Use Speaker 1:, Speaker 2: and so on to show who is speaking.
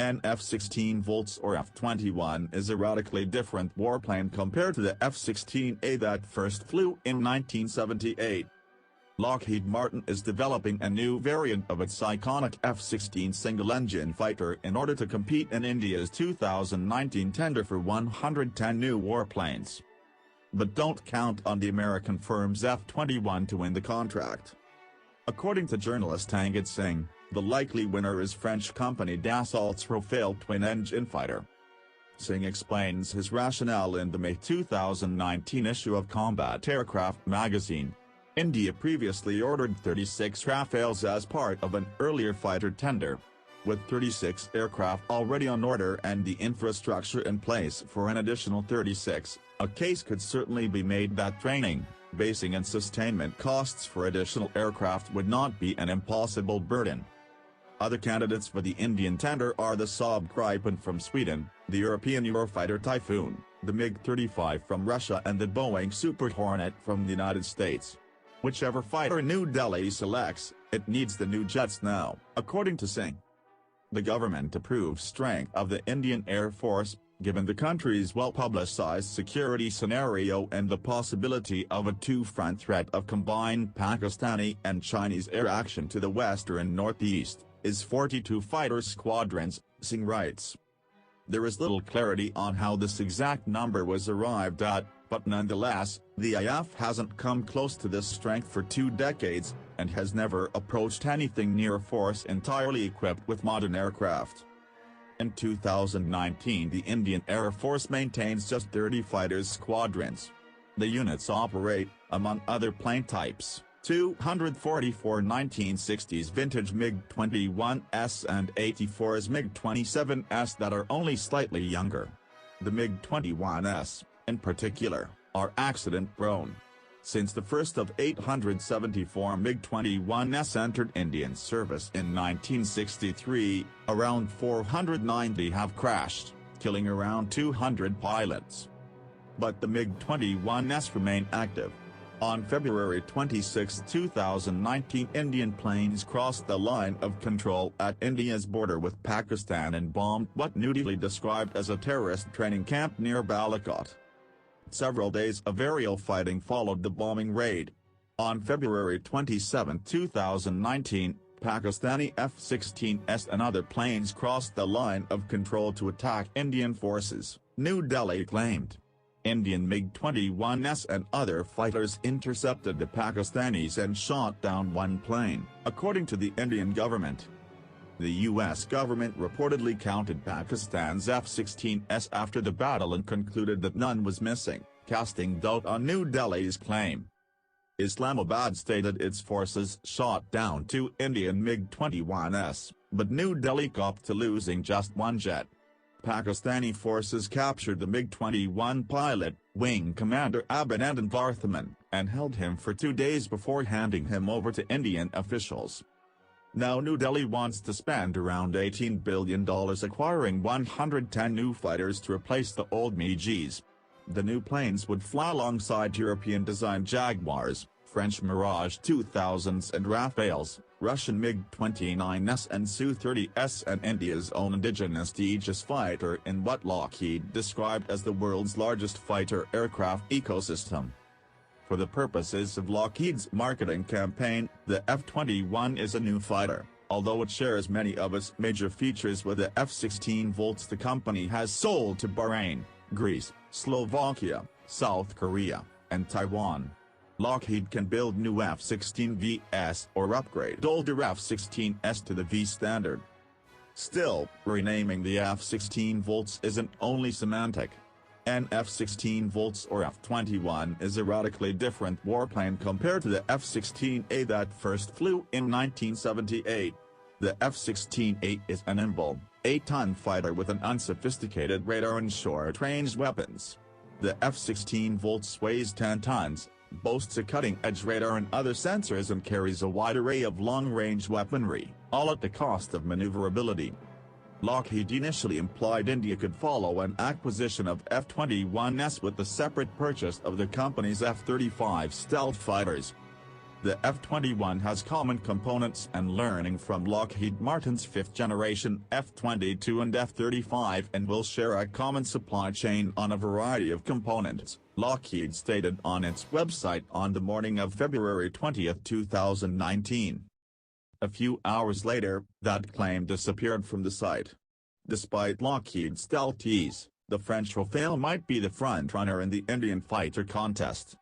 Speaker 1: An F-16 or F-21 is a radically different warplane compared to the F-16A that first flew in 1978. Lockheed Martin is developing a new variant of its iconic F-16 single-engine fighter in order to compete in India's 2019 tender for 110 new warplanes. But don't count on the American firm's F-21 to win the contract. According to journalist Angad Singh, the likely winner is French company Dassault's Rafale twin-engine fighter. Singh explains his rationale in the May 2019 issue of C0mbat Aircraft magazine. India previously ordered 36 Rafales as part of an earlier fighter tender. With 36 aircraft already on order and the infrastructure in place for an additional 36, a case could certainly be made that training, basing and sustainment costs for additional aircraft would not be an impossible burden. Other candidates for the Indian tender are the Saab Gripen from Sweden, the European Eurofighter Typhoon, the MiG-35 from Russia and the Boeing Super Hornet from the United States. Whichever fighter New Delhi selects, it needs the new jets now, according to Singh. The government approves strength of the Indian Air Force, given the country's well-publicized security scenario and the possibility of a two-front threat of combined Pakistani and Chinese air action to the west and northeast, is 42 fighter squadrons, Singh writes. There is little clarity on how this exact number was arrived at, but nonetheless, the IAF hasn't come close to this strength for 2 decades, and has never approached anything near a force entirely equipped with modern aircraft. In 2019 the Indian Air Force maintains just 30 fighter squadrons. The units operate, among other plane types, 244 1960s vintage MiG-21s and 84s MiG-27s that are only slightly younger. The MiG-21s, in particular, are accident-prone. Since the first of 874 MiG-21s entered Indian service in 1963, around 490 have crashed, killing around 200 pilots. But the MiG-21s remain active. On February 26, 2019 Indian planes crossed the line of control at India's border with Pakistan and bombed what New Delhi described as a terrorist training camp near Balakot. Several days of aerial fighting followed the bombing raid. On February 27, 2019, Pakistani F-16s and other planes crossed the line of control to attack Indian forces, New Delhi claimed. Indian MiG-21s and other fighters intercepted the Pakistanis and shot down one plane, according to the Indian government. The U.S. government reportedly counted Pakistan's F-16s after the battle and concluded that none was missing, casting doubt on New Delhi's claim. Islamabad stated its forces shot down 2 Indian MiG-21s, but New Delhi copped to losing just one jet. Pakistani forces captured the MiG-21 pilot, Wing Commander Abhinandan Varthaman, and held him for 2 days before handing him over to Indian officials. Now New Delhi wants to spend around $18 billion acquiring 110 new fighters to replace the old MiGs. The new planes would fly alongside European-designed Jaguars, French Mirage 2000s and Rafales, Russian MiG-29s and Su-30s and India's own indigenous Tejas fighter in what Lockheed described as the world's largest fighter aircraft ecosystem. For the purposes of Lockheed's marketing campaign, the F-21 is a new fighter, although it shares many of its major features with the F-16. The company has sold to Bahrain, Greece, Slovakia, South Korea, and Taiwan. Lockheed can build new F-16Vs or upgrade older F-16s to the V standard. Still, renaming the F-16 isn't only semantic. An F-16 or F-21 is a radically different warplane compared to the F-16A that first flew in 1978. The F-16A is a nimble, 8-ton fighter with an unsophisticated radar and short-range weapons. The F-16 weighs 10 tons, boasts a cutting-edge radar and other sensors and carries a wide array of long-range weaponry, all at the cost of maneuverability. Lockheed initially implied India could follow an acquisition of F-21s with the separate purchase of the company's F-35 stealth fighters. The F-21 has common components and learning from Lockheed Martin's fifth-generation F-22 and F-35 and will share a common supply chain on a variety of components, Lockheed stated on its website on the morning of February 20, 2019. A few hours later, that claim disappeared from the site. Despite Lockheed's stealth tease, the French Rafale might be the front-runner in the Indian fighter contest.